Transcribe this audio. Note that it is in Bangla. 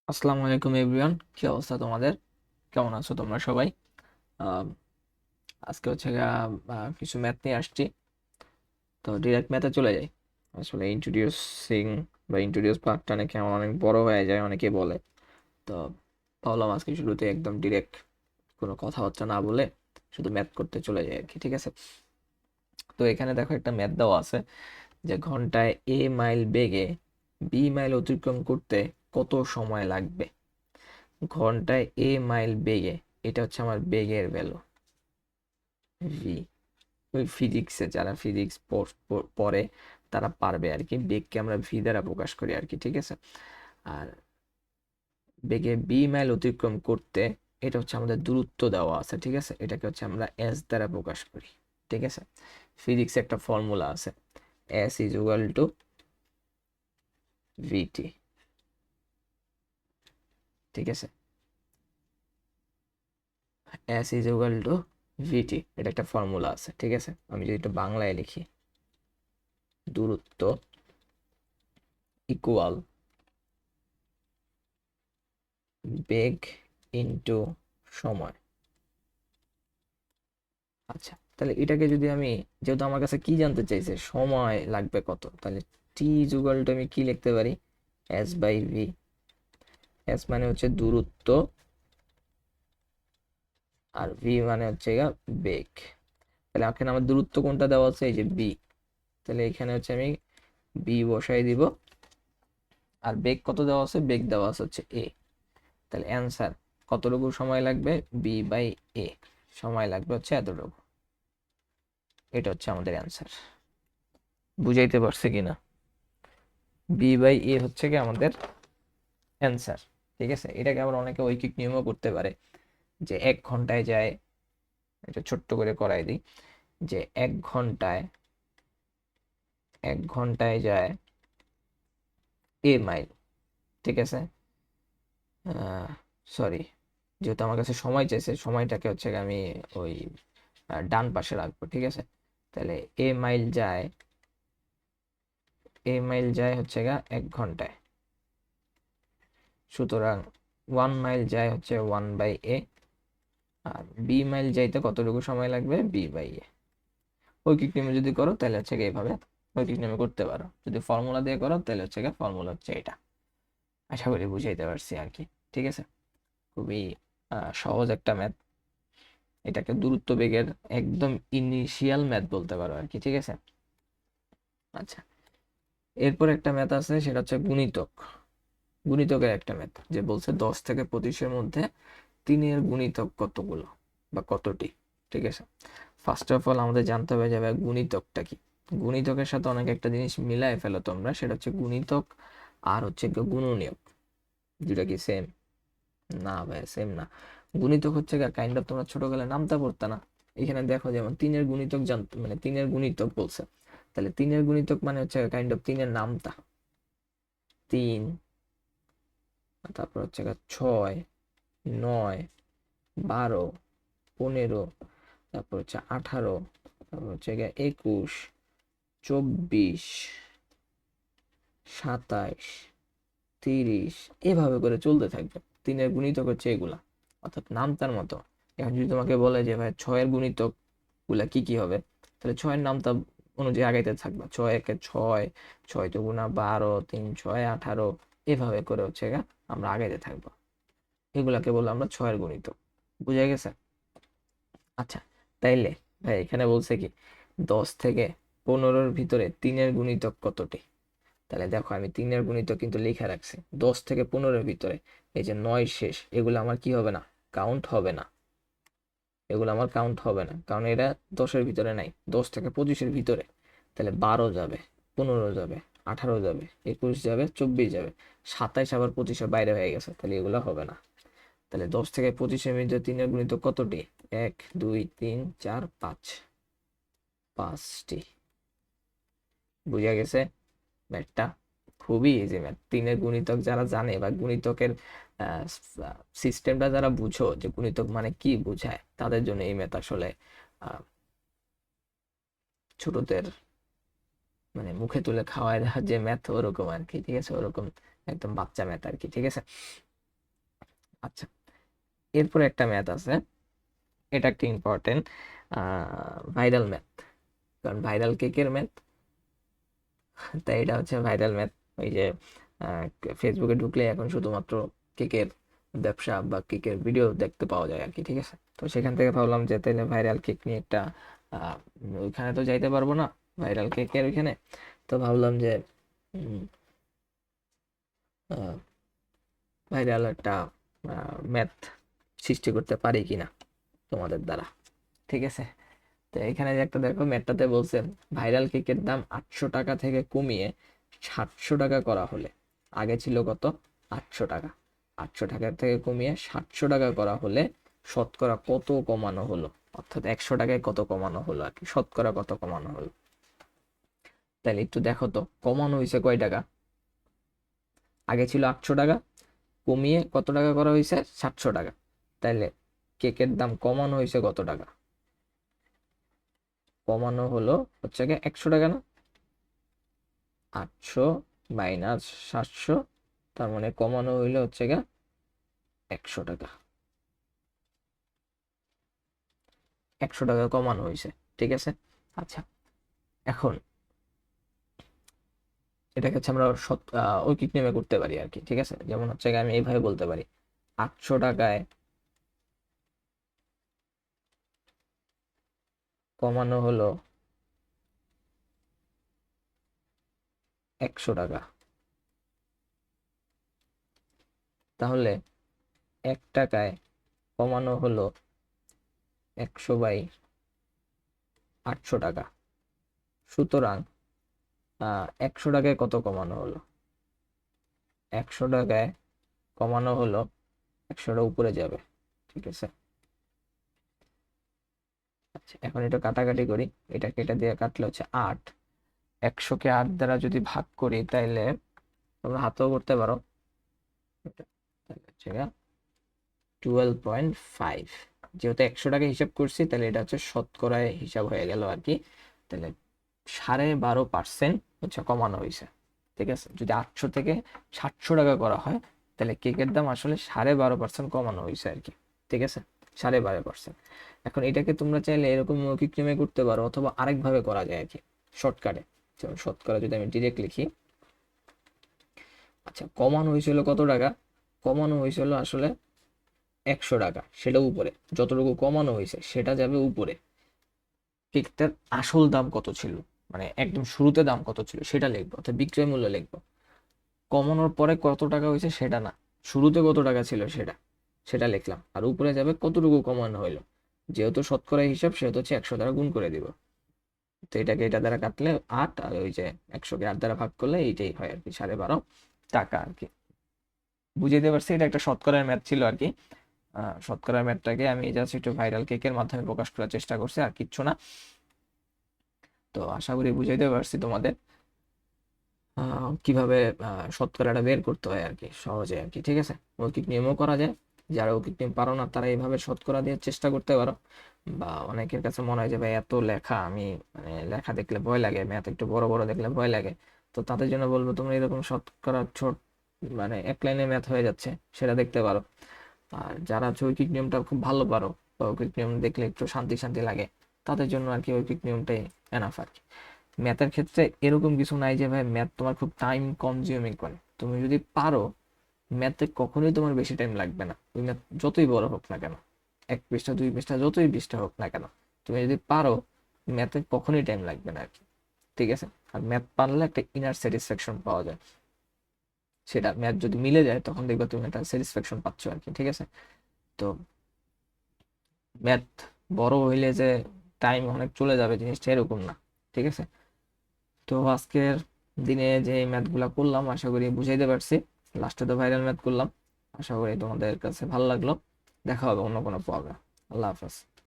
আসসালামু আলাইকুম এভরিওয়ান, কি অবস্থা তোমাদের? কেমন আছো তোমরা সবাই? আহ, আজকে হচ্ছে কিছু ম্যাথ নিয়ে আসছি। তো ডিরেক্ট ম্যাথে চলে যাই। আসলে ইন্ট্রোডিউসিং বা ইন্ট্রোডিউস পার্টটা নাকি আমার অনেক বড় হয়ে যায়, অনেকে বলে। তো ভাবলাম আজকে শুরুতে একদম ডিরেক্ট কোনো কথাবার্তা না বলে শুধু ম্যাথ করতে চলে যাই আর কি, ঠিক আছে? তো এখানে দেখো একটা ম্যাথ দেওয়া আছে যে ঘন্টায় এ মাইল বেগে বি মাইল অতিক্রম করতে কত সময় লাগবে। ঘন্টায় এ মাইল বেগে, এটা হচ্ছে আমার বেগের ভ্যালু ভি। ওই ফিজিক্সে যারা ফিজিক্স পড়ে তারা পারবে আর কি, বেগকে আমরা ভি দ্বারা প্রকাশ করি আর কি, ঠিক আছে? আর বেগে বি মাইল অতিক্রম করতে, এটা হচ্ছে আমাদের দূরত্ব দেওয়া আছে, ঠিক আছে? এটাকে হচ্ছে আমরা এস দ্বারা প্রকাশ করি, ঠিক আছে? ফিজিক্সে একটা ফর্মুলা আছে, এস ইজ ইকুয়াল টু ভিটি, ঠিক আছে? এস ইজ ইকুয়াল টু ভিটি, এটা একটা ফর্মুলা আছে, ঠিক আছে? আমি যদি একটু বাংলায় লিখি, দূরত্ব ইকুয়াল বেগ ইনটু সময়। আচ্ছা, তাহলে এটাকে যদি আমি, যেহেতু আমার কাছে কি জানতে চাইছে, সময় লাগবে কত, তাহলে টি ইকুয়াল টু আমি কি লিখতে পারি, এস বাই ভি। এস মানে হচ্ছে দূরত্ব, আর ভি মানে হচ্ছে বেগ। তাহলে এখানে আমার দূরত্ব কোনটা দেওয়া আছে, এই যে বি। তাহলে এখানে হচ্ছে আমি বি বসাই দিব। আর বেগ কত দেওয়া আছে, বেগ দেওয়া আছে হচ্ছে এ। তাহলে অ্যান্সার কতটুকু সময় লাগবে, বি বাই এ সময় লাগবে হচ্ছে এতটুকু। এটা হচ্ছে আমাদের অ্যান্সার। বুঝাইতে পারছে কিনা? বি বাই এ হচ্ছে কি আমাদের অ্যান্সার, ঠিক আছে? এটাকে আবার অনেকে ঐকিক নিয়মও করতে পারে, যে 1 ঘন্টায় যায়। এটা ছোট্ট করে করাই দিই, যে 1 ঘন্টায়, 1 ঘন্টায় যায় এ মাইল, ঠিক আছে? সরি, যেহেতু আমার কাছে সময় চাইছে, সময়টাকে হচ্ছে আমি ওই ডান পাশে রাখবো, ঠিক আছে? তাহলে এ মাইল যায়, এ মাইল যায় হচ্ছে 1 ঘন্টায়। সুতরাং 1 মাইল যায় হচ্ছে 1/a। আর বি মাইল যাইতে কতটুকু সময় লাগবে, বি বাই এ। ঐকিক নিয়মে যদি করো তাহলে হচ্ছে এইভাবে ঐকিক নিয়মে করতে পারো। যদি ফর্মুলা দিয়ে করো তাহলে হচ্ছে ফর্মুলা হচ্ছে এটা। আশা করি বুঝাইতে পারছি আর কি, ঠিক আছে? খুবই সহজ একটা ম্যাথ। এটাকে দূরত্ব বেগের একদম ইনিশিয়াল ম্যাথ বলতে পারো আর কি, ঠিক আছে? আচ্ছা, এরপর একটা ম্যাথ আছে, সেটা হচ্ছে গুণিতক। গুণিতকের একটা ম্যাথ, যে বলছে 10 থেকে 25-এর মধ্যে তিনের গুণিতক কতগুলো বা কতটি, ঠিক আছে? ফার্স্ট অফ অল আমাদের জানতে হবে যে ভাই গুণিতকটা কি। গুণিতকের সাথে অনেক একটা জিনিস মিলায় ফেলো তোমরা, সেটা হচ্ছে গুণিতক আর হচ্ছে গুণনীয়ক। দুটা কি সেম? না ভাই, সেম না। গুণিতক হচ্ছে কাইন্ড অফ, তোমরা ছোটবেলায় নামতা পড়তে না? এখানে দেখো, যেমন তিনের গুণিতক জানতে, মানে তিনের গুণিতক বলছে, তাহলে তিনের গুণিতক মানে হচ্ছে কাইন্ড অফ তিনের নামতা। 3, তারপর হচ্ছে 6, 9, 12, 15, তারপর হচ্ছে 18, তারপর হচ্ছে 21, 24, 27, 30, এভাবে করে চলতে থাকবে। তিনের গুণিতক হচ্ছে এগুলা, অর্থাৎ নাম তার মতো। এখন যদি তোমাকে বলে যে ভাই ছয়ের গুণিতক গুলা কি কি হবে, তাহলে ছয়ের নামতা অনুযায়ী আগাইতে থাকবা। 6 একে 6, 6 × 2 = 12, 3 × 6 = 18, এভাবে করে হচ্ছে আমরা আগাইতে থাকবো। এগুলাকে বললাম আমরা ছয়ের গুণিতক। বুঝা গেছে? আচ্ছা, তাইলে ভাই এখানে বলছে কি 10 থেকে 15-এর ভিতরে তিনের গুণিতক কতটি। তাহলে দেখো, আমি তিনের গুণিতক কিন্তু লিখে রাখছি 10 থেকে 15-এর ভিতরে। এই যে 9 শেষ, এগুলো আমার কি হবে না, কাউন্ট হবে না। এগুলো আমার কাউন্ট হবে না, কারণ এরা 10-এর ভিতরে নাই, 10 থেকে 25-এর ভিতরে। তাহলে 12 যাবে, 15 যাবে, 18 যাবে, 21 যাবে, 24 যাবে, 27 আবার 25-এর বাইরে হয়ে গেছে, তাহলে এগুলো হবে না। তাহলে 10 থেকে 25-এর মধ্যে তিনের গুণিতক কতটি, 1, 2, 3, 4, 5, 5টি। বুঝা গেছে ম্যাথটা? খুবই ইজি ম্যাথ। তিনের গুণিতক যারা জানে বা গুণিতকের সিস্টেমটা যারা বুঝো, যে গুণিতক মানে কি বুঝায়, তাদের জন্য এই ম্যাথ আসলে আহ, ছোটদের মানে মুখে তুলে খাওয়ায় দেওয়ার যে ম্যাথ, ওরকম আর কি, ঠিক আছে? ওরকম একদম বাচ্চা ম্যাথ আর কি, ঠিক আছে? আচ্ছা, এরপরে একটা ম্যাথ আছে, এটা একটা ইম্পর্টেন্ট, ভাইরাল ম্যাথ, কারণ ভাইরাল কেকের ম্যাথ, তাই এটা হচ্ছে ভাইরাল ম্যাথ। ওই যে ফেসবুকে ঢুকলে এখন শুধুমাত্র কেকের ব্যবসা বা কেকের ভিডিও দেখতে পাওয়া যায় আর কি, ঠিক আছে। তো সেখান থেকে ভাবলাম যে তাহলে ভাইরাল কেক নিয়ে একটা, আহ, ওইখানে তো যাইতে পারবো না ভাইরাল কেকের ওইখানে, তো ভাবলাম যে ভাইরাল একটা ম্যাথ সৃষ্টি করতে পারি কিনা তোমাদের দ্বারা, ঠিক আছে। তো এখানে যে একটা দেখো ম্যাথটাতে বলছে ভাইরাল কেকের দাম 800 টাকা থেকে কমিয়ে 700 টাকা করা হলে, আগে ছিল কত, 800 টাকা, 800 টাকা থেকে কমিয়ে 700 টাকা করা হলে শতকরা কত কমানো হলো, অর্থাৎ 100 টাকায় কত কমানো হলো আর কি, শতকরা কত কমানো হলো। তাহলে একটু দেখো তো কমানো হয়েছে কয় টাকা, আগে ছিল 800 টাকা, কমিয়ে কত টাকা করা হয়েছে, 700 টাকা, তাইলে কেকের দাম কমানো হয়েছে কত টাকা, কমানো হলো হচ্ছে গিয়ে 100 টাকা না, 800 মাইনাস 700, তার মানে কমানো হইলো হচ্ছে গিয়ে 100 টাকা, 100 টাকা কমানো হয়েছে, ঠিক আছে। আচ্ছা, এখন এটাকে হচ্ছে আমরা ঐকিক নিয়মে করতে পারি আর কি, ঠিক আছে। যেমন হচ্ছে গিয়ে আমি এইভাবে বলতে পারি 800 টাকায় কমানো হলো 100 টাকা, তাহলে 1 টাকায় কমানো হলো 100/800 টাকা, সুতরাং 100 টাকায় কত কমানো হলো, 100 টাকায় কমানো হলো, 100টা উপরে যাবে, ঠিক আছে। আচ্ছা, এখন এটা কাটাকাটি করি, এটাকে এটা দিয়ে কাটলে হচ্ছে 8, 100কে 8 দ্বারা যদি ভাগ করি তাইলে তোমরা হাতেও করতে পারো, তাহলে হচ্ছে 12.5, যেহেতু 100 টাকা হিসাব করছি তাহলে এটা হচ্ছে শতকরায় হিসাব হয়ে গেল আর কি। তাহলে 12.5% হচ্ছে কমানো হয়েছে, ঠিক আছে। যদি 800 থেকে 700 টাকা করা হয় তাহলে কেকের দাম আসলে 12.5% কমানো হয়েছে আর কি, ঠিক আছে, 12.5%। এখন এটাকে তোমরা চাইলে এরকম মৌখিক নিয়মে করতে পারো, অথবা আরেকভাবে করা যায় আর কি, শর্টকাটে। যেমন শতকরা যদি আমি ডিরেক্ট লিখি, আচ্ছা কমানো হয়েছিল কত টাকা, কমানো হয়েছিল আসলে 100 টাকা, সেটা উপরে, যতটুকু কমানো হয়েছে সেটা যাবে উপরে। কেকটার আসল দাম কত ছিল, মানে একদম শুরুতে দাম কত ছিল সেটা লিখবো, অর্থাৎ বিক্রয় মূল্য লিখবো। কমানোর পরে কত টাকা হয়েছে সেটা না, শুরুতে কত টাকা ছিল সেটা, সেটা লিখলাম, আর উপরে যাবে কতটুকু কমানো হইলো, যেহেতু শতকরা হিসাব সেহেতু হচ্ছে 100 দ্বারা গুণ করে দিব। তো এটাকে এটা দ্বারা কাটলে 8, আর ওই যে 100কে 8 দ্বারা ভাগ করলে এইটাই হয় আর কি, 12.5 টাকা আর কি। বুঝাইতে পারছি, এটা একটা শতকরার ম্যাথ ছিল আর কি। শতকরার ম্যাথটাকে আমি জাস্ট একটু ভাইরাল কেকের মাধ্যমে প্রকাশ করার চেষ্টা করছি, আর কিচ্ছু না। তো আশা করি বুঝাইতে পারছি তোমাদের কিভাবে শতকরাটা বের করতে হয় আর কি, সহজে আর কি, ঠিক আছে। মৌখিক নিয়মও করা যায়, যারা মৌখিক নিয়ম পারো না তারা এইভাবে শতকরা দিয়ে চেষ্টা করতে পারো। বা অনেকের কাছে মনে হয় যে ভাই এত লেখা, আমি মানে লেখা দেখলে ভয় লাগে, ম্যাথ একটু বড় বড় দেখলে ভয় লাগে, তো তাদের জন্য বলবো তোমরা এরকম শতকরা ছোট, মানে এক লাইনে ম্যাথ হয়ে যাচ্ছে সেটা দেখতে পারো। আর যারা ঐকিক নিয়মটা খুব ভালো পারো, বা ঐকিক নিয়ম দেখলে একটু শান্তি শান্তি লাগে, তাদের জন্য আর কি ঐকিক নিয়মটাই এনাফ আর কি। ম্যাথের ক্ষেত্রে এরকম কিছু নাই যে ভাই ম্যাথ তোমার খুব টাইম কনজিউমিং করে, তুমি যদি পারো ম্যাথে কখনোই তোমার বেশি টাইম লাগবে না, ওই ম্যাথ যতই বড় হোক না কেন, 1 পৃষ্ঠা 2 পৃষ্ঠা যতই পৃষ্ঠা হোক না কেন, তুমি যদি পারো ম্যাথে কখনোই টাইম লাগবে না আর কি, ঠিক আছে। আর ম্যাথ পারলে একটা ইনার স্যাটিসফ্যাকশন পাওয়া যায়, সেটা ম্যাথ যদি মিলে যায় তখন দেখবে তুমি একটা স্যাটিসফ্যাকশন পাচ্ছ আর কি, ঠিক আছে। তো ম্যাথ বড় হইলে যে টাইম অনেক চলে যাবে জিনিসটা এরকম না, ঠিক আছে। তো আজকের দিনে যে ম্যাথগুলা করলাম আশা করি বুঝাইতে পারছি, লাস্টে তো ভাইরাল ম্যাথ করলাম, আশা করি তোমাদের কাছে ভালো লাগলো। দেখা হবে অন্য কোনো পর্বে। আল্লাহ হাফেজ।